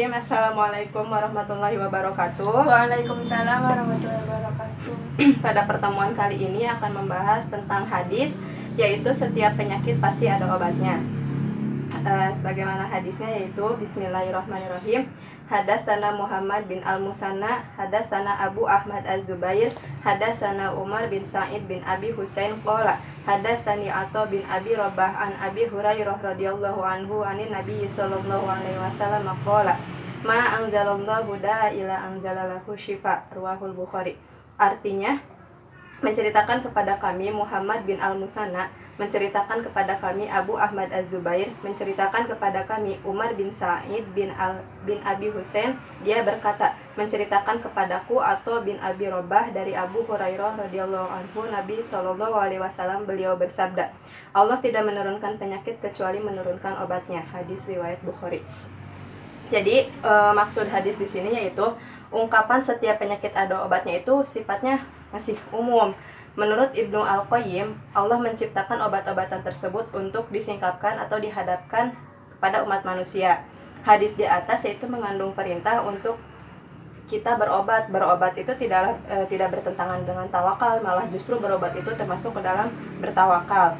Bismillahirrahmanirrahim. Assalamualaikum warahmatullahi wabarakatuh. Waalaikumsalam warahmatullahi wabarakatuh. Pada pertemuan kali ini akan membahas tentang hadis, yaitu setiap penyakit pasti ada obatnya. Sebagaimana hadisnya yaitu Bismillahirrahmanirrahim. Hadatsana Muhammad bin Al-Musanna, hadatsana Abu Ahmad Az-Zubair, hadatsana Umar bin Sa'id bin Abi Husain qala, hadatsani Atha bin Abi Rabah an Abi Hurairah radhiyallahu anhu anin Nabi sallallahu alaihi wasallam qala, ma anzalallahu da'a ila anzalalahu syifa, ruwahul Bukhari. Artinya, menceritakan kepada kami Muhammad bin Al-Musanna, menceritakan kepada kami Abu Ahmad Az-Zubair, menceritakan kepada kami Umar bin Sa'id bin Abi Husain, dia berkata, menceritakan kepadaku Atha bin Abi Rabah dari Abu Hurairah radhiyallahu anhu, Nabi sallallahu alaihi wasallam beliau bersabda, Allah tidak menurunkan penyakit kecuali menurunkan obatnya. Hadis riwayat Bukhari. Jadi maksud hadis di sini yaitu ungkapan setiap penyakit ada obatnya itu sifatnya masih umum. Menurut Ibnu Al-Qayyim, Allah menciptakan obat-obatan tersebut untuk disingkapkan atau dihadapkan kepada umat manusia. Hadis di atas yaitu mengandung perintah untuk kita berobat. Berobat itu tidak bertentangan dengan tawakal, malah justru berobat itu termasuk ke dalam bertawakal.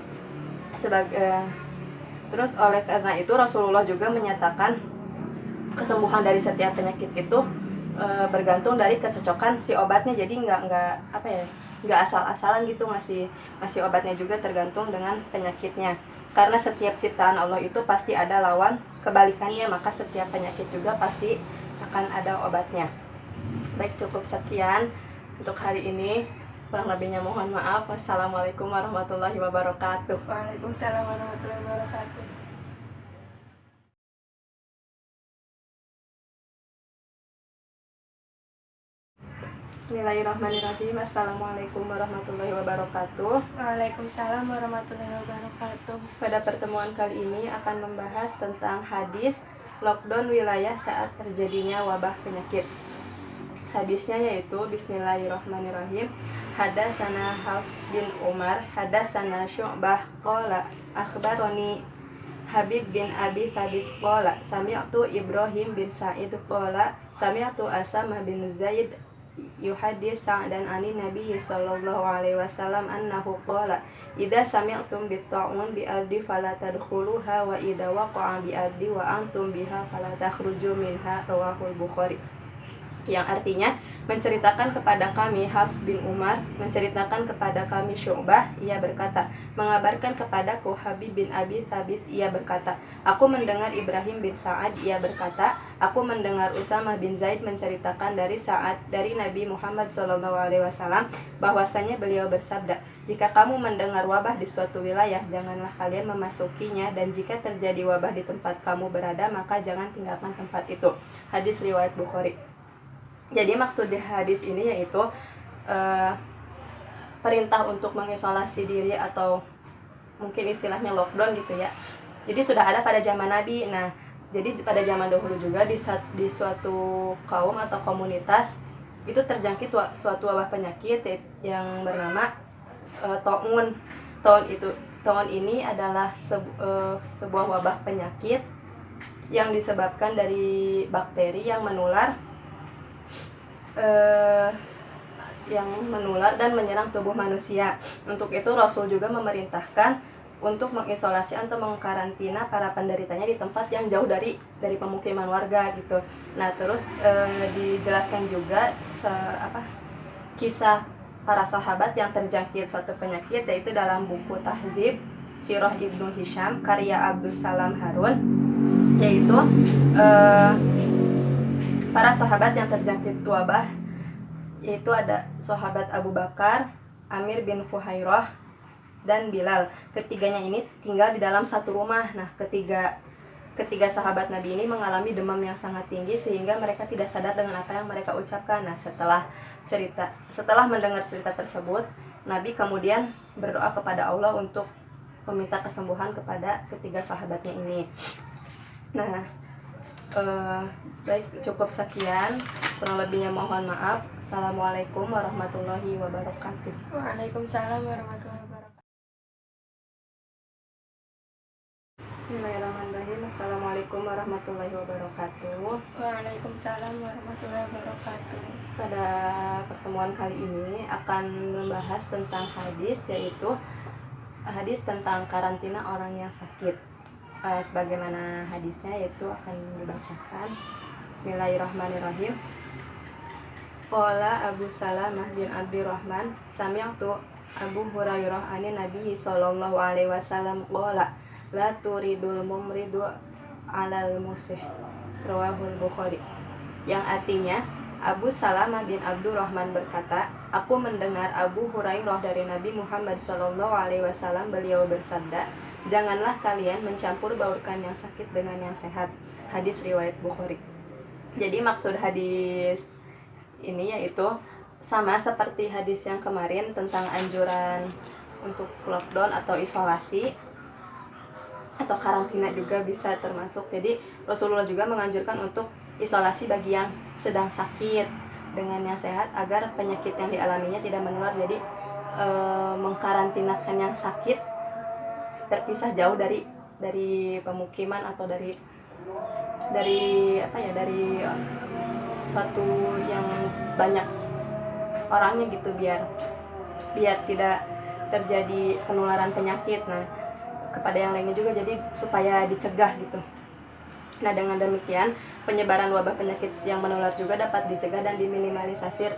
Terus oleh karena itu Rasulullah juga menyatakan kesembuhan dari setiap penyakit itu bergantung dari kecocokan si obatnya. Jadi nggak asal-asalan gitu ngasih obatnya, juga tergantung dengan penyakitnya. Karena setiap ciptaan Allah itu pasti ada lawan kebalikannya, maka setiap penyakit juga pasti akan ada obatnya. Baik, cukup sekian untuk hari ini. Kurang lebihnya mohon maaf. Wassalamualaikum warahmatullahi wabarakatuh. Waalaikumsalam warahmatullahi wabarakatuh. Bismillahirrahmanirrahim. Assalamualaikum warahmatullahi wabarakatuh. Waalaikumsalam warahmatullahi wabarakatuh. Pada pertemuan kali ini akan membahas tentang hadis lockdown wilayah saat terjadinya wabah penyakit. Hadisnya yaitu Bismillahirrahmanirrahim. Hadatsana Hafs bin Umar, hadatsana Syu'bah qala akhbarani Habib bin Abi Thabit qala sami'tu Ibrahim bin Sa'id qala sami'tu Asamah bin Zaid yuhadis Sa'dan ani Nabi sallallahu alaihi wasallam annahu qala idza sami'tum bit-ta'un bi ardi fala tadkhuluha wa idza waqa'a bi ardi wa antum biha fala takhruju minha, rawahul Bukhari. Yang artinya, menceritakan kepada kami Hafs bin Umar, menceritakan kepada kami Syu'bah, ia berkata, mengabarkan kepadaku Habib bin Abi Thabit, ia berkata, aku mendengar Ibrahim bin Sa'ad, ia berkata, aku mendengar Usamah bin Zaid menceritakan dari Nabi Muhammad SAW bahwasanya beliau bersabda, jika kamu mendengar wabah di suatu wilayah, janganlah kalian memasukinya, dan jika terjadi wabah di tempat kamu berada, maka jangan tinggalkan tempat itu. Hadis riwayat Bukhari. Jadi maksud di hadis ini yaitu perintah untuk mengisolasi diri atau mungkin istilahnya lockdown gitu ya. Jadi sudah ada pada zaman Nabi. Nah, jadi pada zaman dahulu juga di suatu kaum atau komunitas itu terjangkit suatu wabah penyakit yang bernama taun. Taun ini adalah sebuah wabah penyakit yang disebabkan dari bakteri yang menular dan menyerang tubuh manusia. Untuk itu Rasul juga memerintahkan untuk mengisolasi atau mengkarantina para penderitanya di tempat yang jauh dari pemukiman warga gitu. Nah, terus dijelaskan juga kisah para sahabat yang terjangkit suatu penyakit, yaitu dalam buku Tahdzib Sirah Ibnu Hisham karya Abdus Salam Harun, yaitu para sahabat yang terjangkit wabah, yaitu ada sahabat Abu Bakar, Amir bin Fuhairah, dan Bilal. Ketiganya ini tinggal di dalam satu rumah. Nah, ketiga sahabat Nabi ini mengalami demam yang sangat tinggi sehingga mereka tidak sadar dengan apa yang mereka ucapkan. Nah, setelah mendengar cerita tersebut, Nabi kemudian berdoa kepada Allah untuk meminta kesembuhan kepada ketiga sahabatnya ini. Nah, baik, cukup sekian. Kurang lebihnya mohon maaf. Assalamualaikum warahmatullahi wabarakatuh. Waalaikumsalam warahmatullahi wabarakatuh. Bismillahirrahmanirrahim. Assalamualaikum warahmatullahi wabarakatuh. Waalaikumsalam warahmatullahi wabarakatuh. Pada pertemuan kali ini akan membahas tentang hadis, yaitu hadis tentang karantina orang yang sakit. Sebagaimana hadisnya yaitu akan dibacakan. Bismillahirrahmanirrahim. Qala Abu Salamah bin Abdurrahman sami'tu Abu Hurairah anin Nabi sallallahu alaihi wasallam qala la turidul mumridu alal musih, rawahul Bukhari. Yang artinya, Abu Salamah bin Abdurrahman berkata, aku mendengar Abu Hurairah dari Nabi Muhammad sallallahu alaihi wasallam, beliau bersabda, janganlah kalian mencampur baurkan yang sakit dengan yang sehat. Hadis riwayat Bukhari. Jadi maksud hadis ini yaitu sama seperti hadis yang kemarin tentang anjuran untuk lockdown atau isolasi atau karantina juga bisa termasuk. Jadi Rasulullah juga menganjurkan untuk isolasi bagi yang sedang sakit dengan yang sehat agar penyakit yang dialaminya tidak menular. Jadi mengkarantinakan yang sakit terpisah jauh dari pemukiman atau dari suatu yang banyak orangnya gitu, biar tidak terjadi penularan penyakit kepada yang lainnya juga, jadi supaya dicegah gitu. Nah, dengan demikian penyebaran wabah penyakit yang menular juga dapat dicegah dan diminimalisasi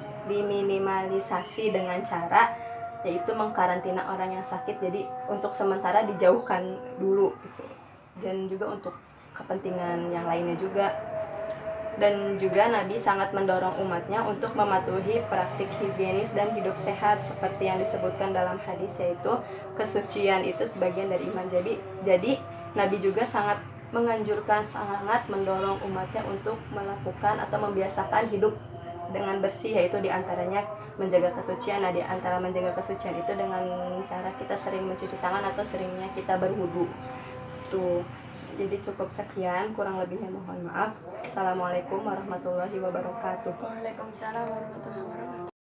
dengan cara yaitu mengkarantina orang yang sakit. Jadi untuk sementara dijauhkan dulu gitu. Dan juga untuk kepentingan yang lainnya juga. Dan juga Nabi sangat mendorong umatnya untuk mematuhi praktik higienis dan hidup sehat seperti yang disebutkan dalam hadis, yaitu kesucian itu sebagian dari iman. Jadi Nabi juga sangat mendorong umatnya untuk melakukan atau membiasakan hidup dengan bersih, yaitu diantaranya menjaga kesucian. Nah, diantara menjaga kesucian itu dengan cara kita sering mencuci tangan atau seringnya kita berwudu. Tuh. Jadi cukup sekian, kurang lebihnya mohon maaf. Assalamualaikum warahmatullahi wabarakatuh. Waalaikumsalam warahmatullahi wabarakatuh.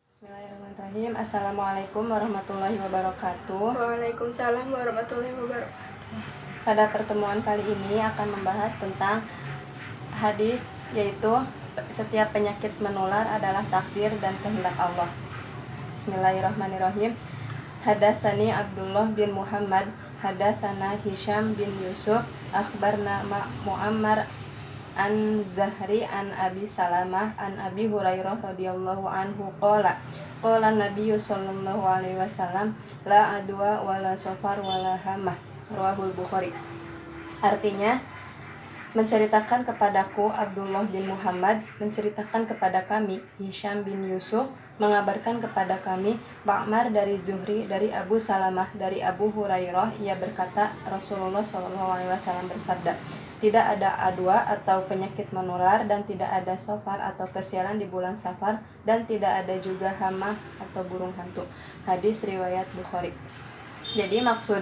Bismillahirrahmanirrahim. Assalamualaikum warahmatullahi wabarakatuh. Waalaikumsalam warahmatullahi wabarakatuh. Pada pertemuan kali ini akan membahas tentang hadis, yaitu setiap penyakit menular adalah takdir dan kehendak Allah. Bismillahirrahmanirrahim. Hadatsani Abdullah bin Muhammad, hadatsana Hisham bin Yusuf, akhbarna Muammar an Zahri an Abi Salamah an Abi Hurairah radhiyallahu anhu qala Nabi sallallahu alaihi wasallam la adwa wala safar wala hamah, rawahul Bukhari. Artinya, menceritakan kepadaku Abdullah bin Muhammad, menceritakan kepada kami Hisham bin Yusuf, mengabarkan kepada kami Muammar dari Zuhri dari Abu Salamah dari Abu Hurairah, ia berkata Rasulullah SAW bersabda, tidak ada adwa atau penyakit menular dan tidak ada safar atau kesialan di bulan Safar dan tidak ada juga hama atau burung hantu. Hadis riwayat Bukhari. Jadi maksud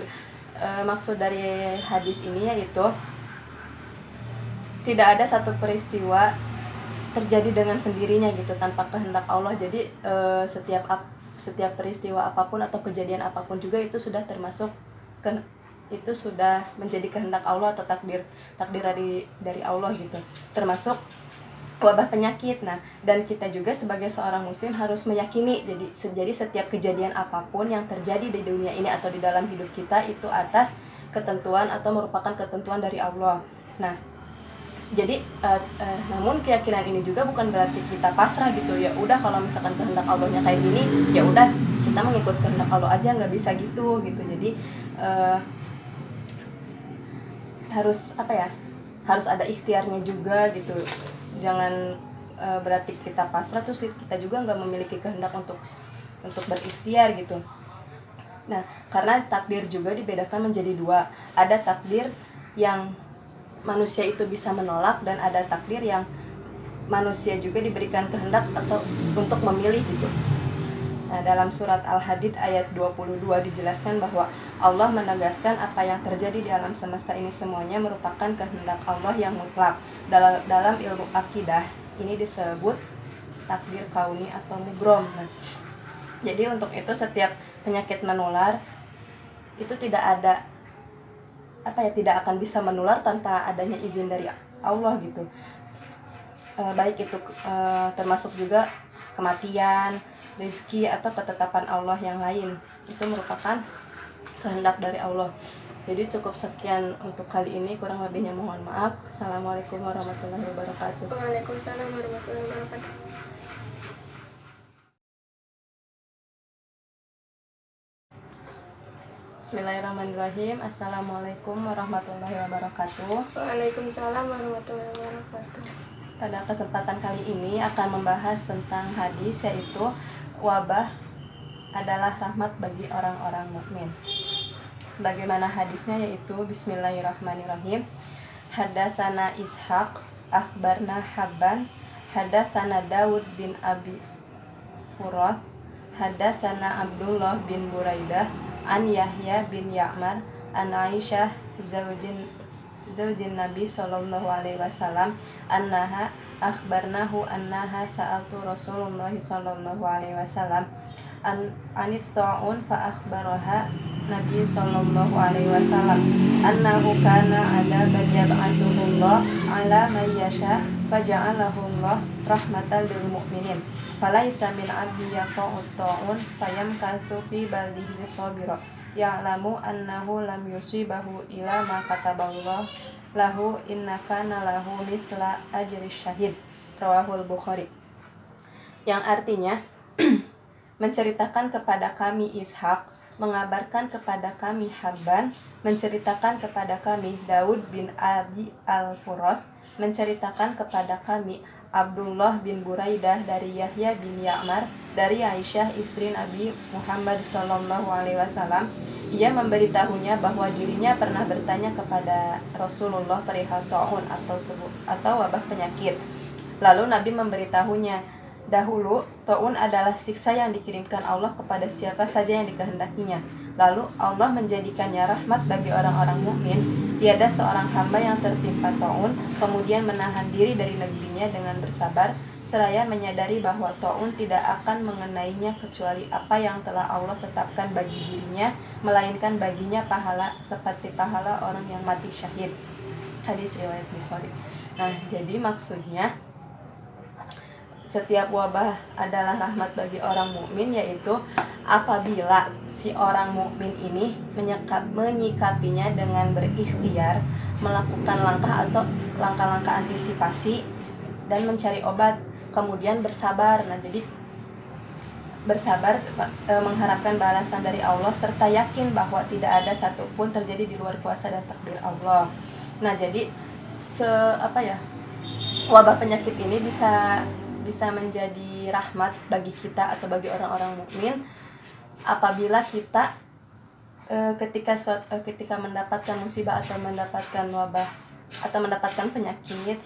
dari hadis ini yaitu tidak ada satu peristiwa terjadi dengan sendirinya gitu tanpa kehendak Allah. Jadi setiap peristiwa apapun atau kejadian apapun juga itu sudah termasuk itu sudah menjadi kehendak Allah atau takdir dari Allah gitu. Termasuk wabah penyakit. Nah, dan kita juga sebagai seorang muslim harus meyakini jadi setiap kejadian apapun yang terjadi di dunia ini atau di dalam hidup kita itu atas ketentuan atau merupakan ketentuan dari Allah. Nah, jadi namun keyakinan ini juga bukan berarti kita pasrah gitu, ya udah kalau misalkan kehendak Allahnya kayak gini ya udah kita mengikut kehendak Allah aja, nggak bisa gitu. Jadi harus ada ikhtiarnya juga gitu. Jangan berarti kita pasrah terus kita juga nggak memiliki kehendak untuk berikhtiar gitu. Nah, karena takdir juga dibedakan menjadi dua. Ada takdir yang manusia itu bisa menolak dan ada takdir yang manusia juga diberikan kehendak atau untuk memilih gitu. Nah, dalam surat Al-Hadid ayat 22 dijelaskan bahwa Allah menegaskan apa yang terjadi di alam semesta ini semuanya merupakan kehendak Allah yang mutlak. Dalam ilmu akidah ini disebut takdir kauni atau mubrom. Nah, jadi untuk itu setiap penyakit menular itu tidak ada tidak akan bisa menular tanpa adanya izin dari Allah gitu. Baik itu termasuk juga kematian, rezeki atau ketetapan Allah yang lain, itu merupakan kehendak dari Allah. Jadi cukup sekian untuk kali ini, kurang lebihnya mohon maaf. Assalamualaikum warahmatullahi wabarakatuh. Waalaikumsalam warahmatullahi wabarakatuh. Bismillahirrahmanirrahim. Assalamualaikum warahmatullahi wabarakatuh. Waalaikumsalam warahmatullahi wabarakatuh. Pada kesempatan kali ini akan membahas tentang hadis, yaitu wabah adalah rahmat bagi orang-orang mukmin. Bagaimana hadisnya, yaitu Bismillahirrahmanirrahim. Hadatsana Ishaq akhbarna Habban, hadatsana Daud bin Abi Furat, hadatsana Abdullah bin Buraidah an Yahya bin Ya'mar an Aisyah zaujin Nabi sallallahu alaihi wasallam annaha akhbarnahu annaha sa'altu Rasulullah sallallahu alaihi wasallam anit ta'un fa akhbaraha Nabi sallallahu alaihi wasallam annahu kana ada yab'atullah ala man yasha faja'alahullah rahmatan lil mu'minin falaisa min 'abdi yaqa'ut ta'un fayamkasu fi baldihi sabira ya'lamu annahu lam yusibahu ila ma kataballah lahu innakana lahu mithla ajri syahid. Rawahul Bukhari. Yang artinya menceritakan kepada kami Ishaq, mengabarkan kepada kami Habban, menceritakan kepada kami Daud bin Abi al-Furat, menceritakan kepada kami Abdullah bin Buraidah dari Yahya bin Ya'mar dari Aisyah istri Nabi Muhammad sallallahu alaihi wasallam. Ia memberitahunya bahwa dirinya pernah bertanya kepada Rasulullah perihal ta'un atau wabah penyakit. Lalu Nabi memberitahunya, dahulu ta'un adalah siksa yang dikirimkan Allah kepada siapa saja yang dikehendakinya. Lalu Allah menjadikannya rahmat bagi orang-orang mukmin. Tiada seorang hamba yang tertimpa ta'un kemudian menahan diri dari negerinya dengan bersabar, seraya menyadari bahwa ta'un tidak akan mengenainya kecuali apa yang telah Allah tetapkan bagi dirinya, melainkan baginya pahala seperti pahala orang yang mati syahid. Hadis riwayat Bukhari. Nah, jadi maksudnya setiap wabah adalah rahmat bagi orang mukmin, yaitu apabila si orang mukmin ini menyikapinya dengan berikhtiar, melakukan langkah-langkah antisipasi dan mencari obat, kemudian bersabar. Nah, jadi bersabar mengharapkan balasan dari Allah serta yakin bahwa tidak ada satupun terjadi di luar kuasa dan takdir Allah. Nah, jadi wabah penyakit ini bisa menjadi rahmat bagi kita atau bagi orang-orang mukmin apabila kita ketika mendapatkan musibah atau mendapatkan wabah atau mendapatkan penyakit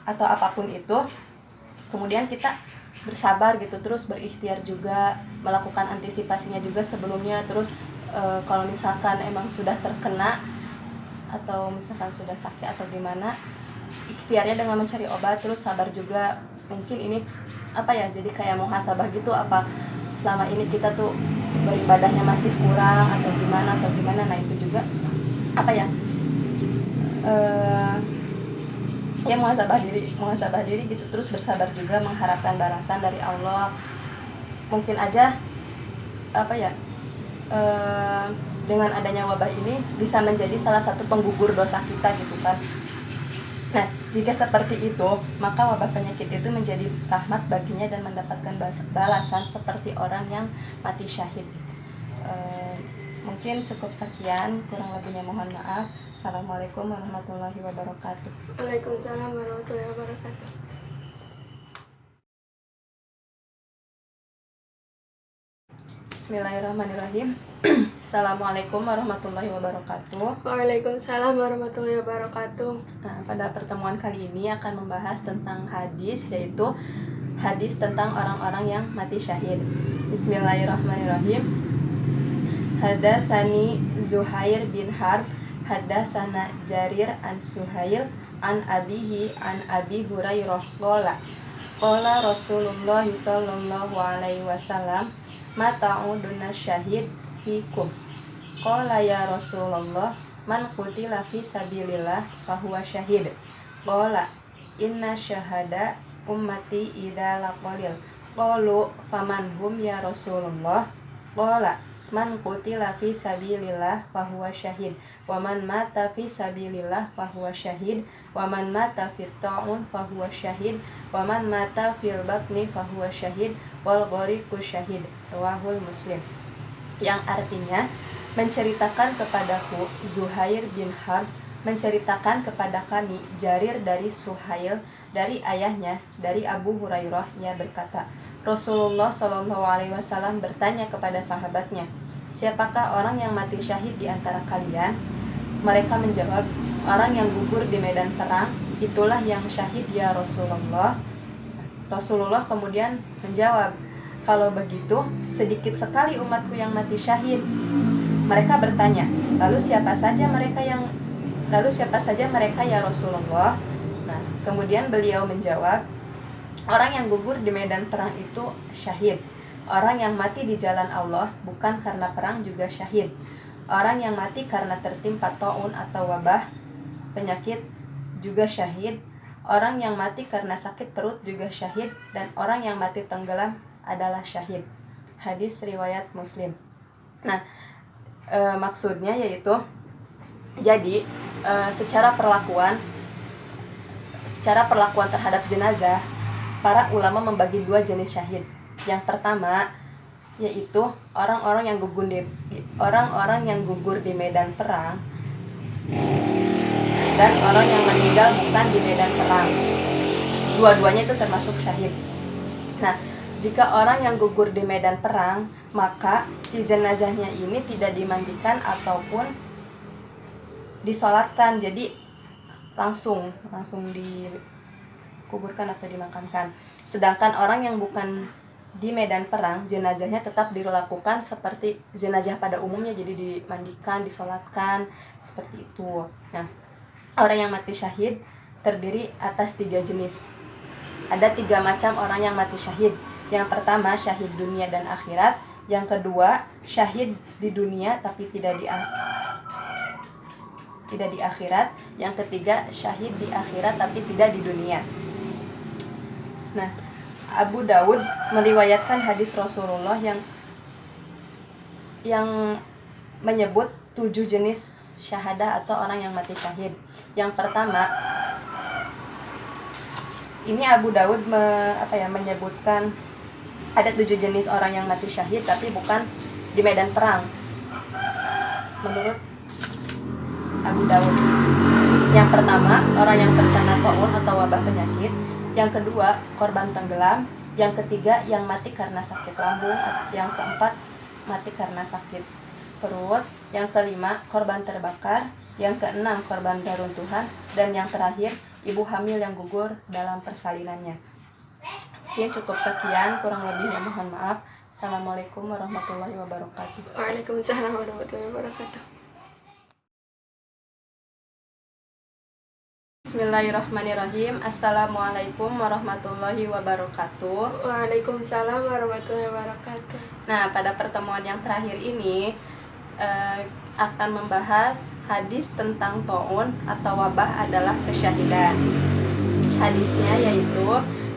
atau apapun itu, kemudian kita bersabar gitu, terus berikhtiar juga, melakukan antisipasinya juga sebelumnya, terus kalau misalkan emang sudah terkena atau misalkan sudah sakit atau gimana, ikhtiarnya dengan mencari obat, terus sabar juga. Mungkin ini jadi kayak muhasabah gitu, apa selama ini kita tuh beribadahnya masih kurang atau gimana. Nah, itu juga muhasabah diri gitu, terus bersabar juga mengharapkan balasan dari Allah. Mungkin aja dengan adanya wabah ini bisa menjadi salah satu penggugur dosa kita gitu kan. Nah, jika seperti itu, maka wabah penyakit itu menjadi rahmat baginya dan mendapatkan balasan seperti orang yang mati syahid. Mungkin cukup sekian, kurang lebihnya mohon maaf. Assalamualaikum warahmatullahi wabarakatuh. Waalaikumsalam warahmatullahi wabarakatuh. Bismillahirrahmanirrahim. Assalamualaikum warahmatullahi wabarakatuh. Waalaikumsalam warahmatullahi wabarakatuh. Nah, pada pertemuan kali ini akan membahas tentang hadis, yaitu hadis tentang orang-orang yang mati syahid. Bismillahirrahmanirrahim. Hadatsani Zuhair bin Harb, hadatsana Jarir an Suhail an abihi an Abi Hurairah qala Rasulullah sallallahu alaihi wasallam mata'uduna syahid fikum. Qala ya Rasulullah man qutila fi sabilillah fahuwa syahid. Qala inna syahada ummati idza laqalil. Qalu faman hum ya Rasulullah? Qala man qutila fi sabilillah fahuwa syahid wa man mata fi sabilillah fahuwa syahid wa man mata fit ta'un fahuwa syahid wa man mata fil batni fahuwa syahid wal ghariqu syahid. Rawahul Muslim. Yang artinya, menceritakan kepadaku Zuhair bin Harb menceritakan kepada kami Jarir dari Suhail dari ayahnya dari Abu Hurairah, ia berkata, Rasulullah Shallallahu Alaihi Wasallam bertanya kepada sahabatnya, siapakah orang yang mati syahid di antara kalian? Mereka menjawab, orang yang gugur di medan perang, itulah yang syahid ya Rasulullah. Rasulullah kemudian menjawab, kalau begitu sedikit sekali umatku yang mati syahid. Mereka bertanya, lalu siapa saja mereka ya Rasulullah? Nah, kemudian beliau menjawab, orang yang gugur di medan perang itu syahid. Orang yang mati di jalan Allah bukan karena perang juga syahid. Orang yang mati karena tertimpa taun atau wabah penyakit juga syahid. Orang yang mati karena sakit perut juga syahid. Dan orang yang mati tenggelam adalah syahid. Hadis riwayat Muslim. Nah, maksudnya yaitu, jadi secara perlakuan terhadap jenazah, para ulama membagi dua jenis syahid. Yang pertama yaitu orang-orang yang gugur di medan perang dan orang yang meninggal bukan di medan perang. Dua-duanya itu termasuk syahid. Nah, jika orang yang gugur di medan perang, maka si jenazahnya ini tidak dimandikan ataupun disolatkan, jadi langsung dikuburkan atau dimakamkan. Sedangkan orang yang bukan di medan perang, jenazahnya tetap dilakukan seperti jenazah pada umumnya, jadi dimandikan, disolatkan, seperti itu. Nah, orang yang mati syahid terdiri atas 3 jenis. Ada 3 macam orang yang mati syahid. Yang pertama, syahid dunia dan akhirat. Yang kedua, syahid di dunia tapi tidak di akhirat. Yang ketiga, syahid di akhirat tapi tidak di dunia. Nah, Abu Daud meriwayatkan hadis Rasulullah yang menyebut 7 jenis syahadah atau orang yang mati syahid. Yang pertama, ini Abu Daud menyebutkan ada 7 jenis orang yang mati syahid tapi bukan di medan perang. Menurut Abu Daud, yang pertama, orang yang terkena taun atau wabah penyakit. Yang kedua, korban tenggelam. Yang ketiga, yang mati karena sakit lambung. Yang keempat, mati karena sakit perut. Yang kelima, korban terbakar. Yang keenam, korban reruntuhan. Dan yang terakhir, ibu hamil yang gugur dalam persalinannya. Mungkin cukup sekian, kurang lebihnya mohon maaf. Assalamualaikum warahmatullahi wabarakatuh. Waalaikumsalam warahmatullahi wabarakatuh. Bismillahirrahmanirrahim. Assalamualaikum warahmatullahi wabarakatuh. Waalaikumsalam warahmatullahi wabarakatuh. Nah, pada pertemuan yang terakhir ini akan membahas hadis tentang taun atau wabah adalah kesyahidan. Hadisnya yaitu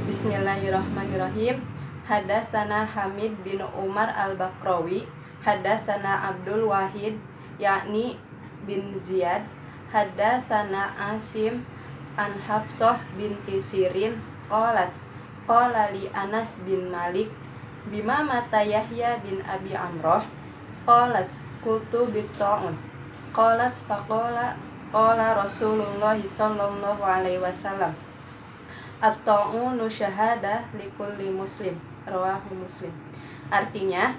Bismillahirrahmanirrahim. Hadatsana Hamid bin Umar al-Bakrawi, hadatsana Abdul Wahid yakni bin Ziyad, hadatsana Asim an Hafsah binti Sirin qala li Anas bin Malik bima mata Yahya bin Abi Amroh qalat qultu bitta'un qalat faqala qala Rasulullah sallallahu alaihi wasallam at-ta'unu syahada likulli muslim. Rawahu Muslim. Artinya,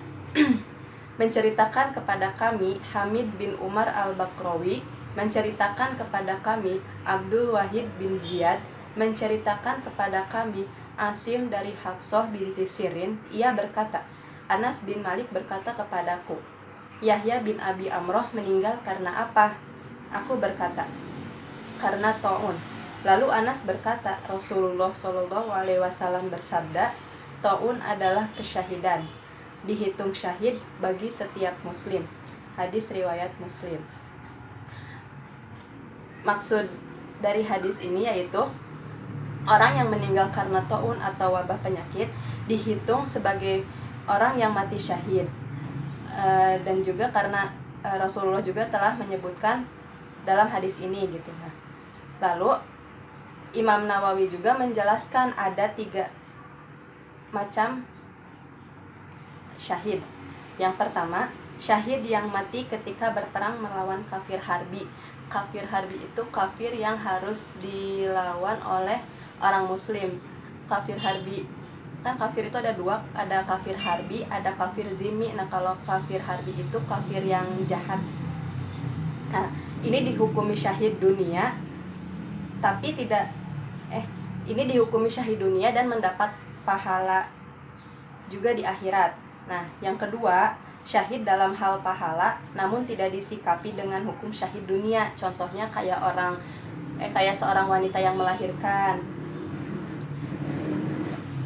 menceritakan kepada kami Hamid bin Umar al-Bakrawi, menceritakan kepada kami Abdul Wahid bin Ziyad, menceritakan kepada kami Asim dari Hafsah binti Sirin. Ia berkata, Anas bin Malik berkata kepadaku, Yahya bin Abi Amroh meninggal karena apa? Aku berkata, karena taun. Lalu Anas berkata, Rasulullah Shallallahu Alaihi Wasallam bersabda, taun adalah kesyahidan, dihitung syahid bagi setiap muslim. Hadis riwayat Muslim. maksud dari hadis ini yaitu orang yang meninggal karena taun atau wabah penyakit dihitung sebagai orang yang mati syahid. Dan juga karena Rasulullah juga telah menyebutkan dalam hadis ini gitu. Nah, lalu Imam Nawawi juga menjelaskan ada 3 macam syahid. Yang pertama, syahid yang mati ketika berperang melawan kafir harbi. Kafir harbi itu kafir yang harus dilawan oleh orang muslim. Kafir harbi, kan kafir itu ada 2, ada kafir harbi, ada kafir zimmi. Nah, kalau kafir harbi itu kafir yang jahat. Nah, ini dihukumi syahid dunia, tapi ini dihukumi syahid dunia dan mendapat pahala juga di akhirat. Nah, yang kedua, syahid dalam hal pahala namun tidak disikapi dengan hukum syahid dunia. Contohnya kayak seorang wanita yang melahirkan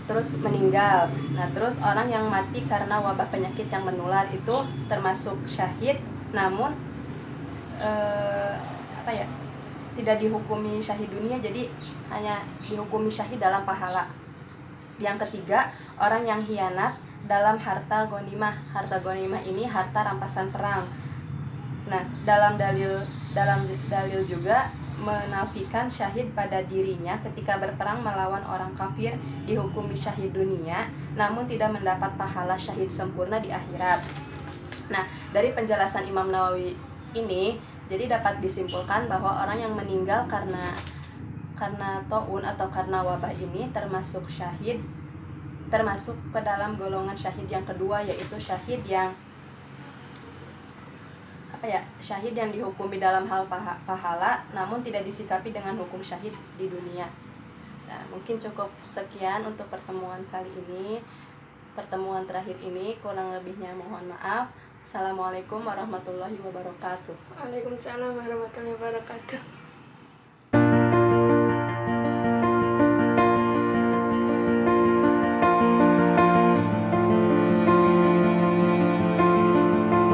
terus meninggal. Nah, terus orang yang mati karena wabah penyakit yang menular itu termasuk syahid namun tidak dihukumi syahid dunia, jadi hanya dihukumi syahid dalam pahala. Yang ketiga, orang yang khianat dalam harta ghanimah. Harta ghanimah ini harta rampasan perang. Nah, dalam dalil juga menafikan syahid pada dirinya ketika berperang melawan orang kafir dihukumi syahid dunia namun tidak mendapat pahala syahid sempurna di akhirat. Nah, dari penjelasan Imam Nawawi ini jadi dapat disimpulkan bahwa orang yang meninggal karena taun atau karena wabah ini termasuk ke dalam golongan syahid yang kedua, yaitu syahid yang syahid yang dihukumi dalam hal pahala namun tidak disikapi dengan hukum syahid di dunia. Nah, mungkin cukup sekian untuk pertemuan kali ini, pertemuan terakhir ini. Kurang lebihnya mohon maaf. Assalamualaikum warahmatullahi wabarakatuh. Waalaikumsalam warahmatullahi wabarakatuh.